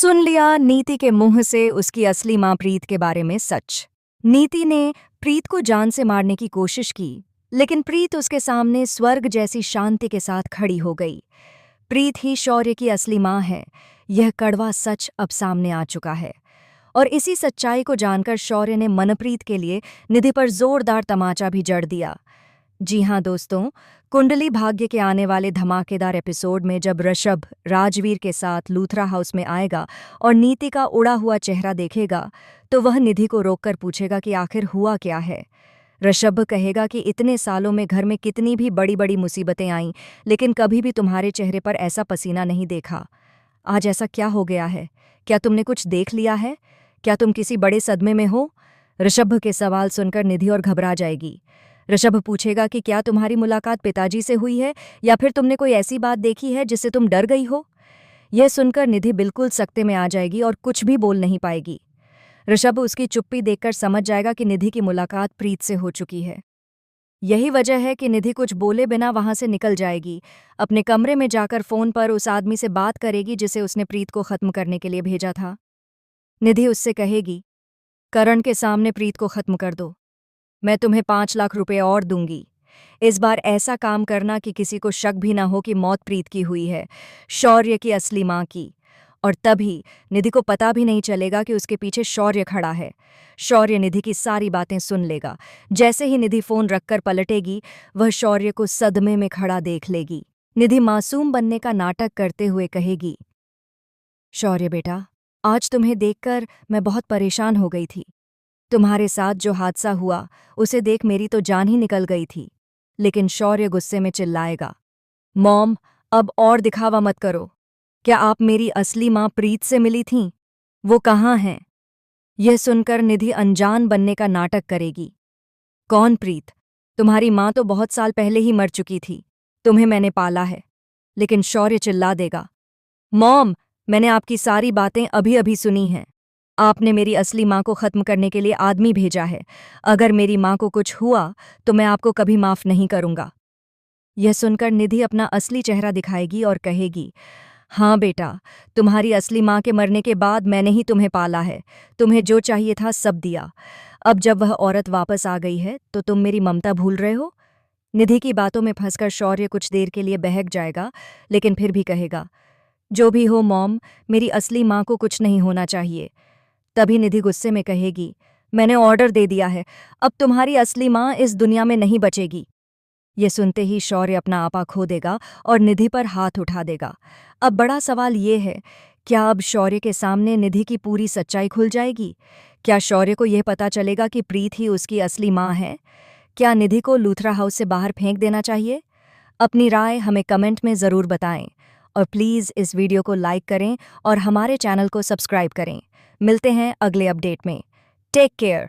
सुन लिया नीति के मुंह से उसकी असली मां प्रीत के बारे में सच। नीति ने प्रीत को जान से मारने की कोशिश की, लेकिन प्रीत उसके सामने स्वर्ग जैसी शांति के साथ खड़ी हो गई। प्रीत ही शौर्य की असली मां है, यह कड़वा सच अब सामने आ चुका है। और इसी सच्चाई को जानकर शौर्य ने मनप्रीत के लिए निधि पर जोरदार तमाचा भी जड़ दिया। जी हाँ दोस्तों, कुंडली भाग्य के आने वाले धमाकेदार एपिसोड में जब ऋषभ राजवीर के साथ लूथरा हाउस में आएगा और नीति का उड़ा हुआ चेहरा देखेगा, तो वह निधि को रोककर पूछेगा कि आखिर हुआ क्या है। ऋषभ कहेगा कि इतने सालों में घर में कितनी भी बड़ी बड़ी मुसीबतें आईं, लेकिन कभी भी तुम्हारे चेहरे पर ऐसा पसीना नहीं देखा। आज ऐसा क्या हो गया है? क्या तुमने कुछ देख लिया है? क्या तुम किसी बड़े सदमे में हो? ऋषभ के सवाल सुनकर निधि और घबरा जाएगी। ऋषभ पूछेगा कि क्या तुम्हारी मुलाकात पिताजी से हुई है या फिर तुमने कोई ऐसी बात देखी है जिससे तुम डर गई हो? यह सुनकर निधि बिल्कुल सकते में आ जाएगी और कुछ भी बोल नहीं पाएगी। ऋषभ उसकी चुप्पी देखकर समझ जाएगा कि निधि की मुलाकात प्रीत से हो चुकी है। यही वजह है कि निधि कुछ बोले बिना वहां से निकल जाएगी। अपने कमरे में जाकर फोन पर उस आदमी से बात करेगी जिसे उसने प्रीत को खत्म करने के लिए भेजा था। निधि उससे कहेगी, करण के सामने प्रीत को खत्म कर दो, मैं तुम्हें 5 लाख रुपए और दूंगी। इस बार ऐसा काम करना कि किसी को शक भी ना हो कि मौत प्रीत की हुई है, शौर्य की असली मां की। और तभी निधि को पता भी नहीं चलेगा कि उसके पीछे शौर्य खड़ा है। शौर्य निधि की सारी बातें सुन लेगा। जैसे ही निधि फोन रखकर पलटेगी, वह शौर्य को सदमे में खड़ा देख लेगी। निधि मासूम बनने का नाटक करते हुए कहेगी, शौर्य बेटा, आज तुम्हें देखकर मैं बहुत परेशान हो गई थी। तुम्हारे साथ जो हादसा हुआ उसे देख मेरी तो जान ही निकल गई थी। लेकिन शौर्य गुस्से में चिल्लाएगा, मॉम, अब और दिखावा मत करो। क्या आप मेरी असली मां प्रीत से मिली थीं? वो कहाँ हैं? यह सुनकर निधि अनजान बनने का नाटक करेगी। कौन प्रीत? तुम्हारी मां तो बहुत साल पहले ही मर चुकी थी। तुम्हें मैंने पाला है। लेकिन शौर्य चिल्ला देगा, मॉम, मैंने आपकी सारी बातें अभी अभी सुनी हैं। आपने मेरी असली मां को खत्म करने के लिए आदमी भेजा है। अगर मेरी मां को कुछ हुआ तो मैं आपको कभी माफ नहीं करूंगा। यह सुनकर निधि अपना असली चेहरा दिखाएगी और कहेगी, हाँ बेटा, तुम्हारी असली मां के मरने के बाद मैंने ही तुम्हें पाला है। तुम्हें जो चाहिए था सब दिया। अब जब वह औरत वापस आ गई है तो तुम मेरी ममता भूल रहे हो? निधि की बातों में फंसकर शौर्य कुछ देर के लिए बहक जाएगा, लेकिन फिर भी कहेगा, जो भी हो मॉम, मेरी असली मां को कुछ नहीं होना चाहिए। तभी निधि गुस्से में कहेगी, मैंने ऑर्डर दे दिया है, अब तुम्हारी असली मां इस दुनिया में नहीं बचेगी। ये सुनते ही शौर्य अपना आपा खो देगा और निधि पर हाथ उठा देगा। अब बड़ा सवाल ये है, क्या अब शौर्य के सामने निधि की पूरी सच्चाई खुल जाएगी? क्या शौर्य को यह पता चलेगा कि प्रीत ही उसकी असली मां है? क्या निधि को लूथरा हाउस से बाहर फेंक देना चाहिए? अपनी राय हमें कमेंट में ज़रूर बताएं और प्लीज़ इस वीडियो को लाइक करें और हमारे चैनल को सब्सक्राइब करें। मिलते हैं अगले अपडेट में। Take care.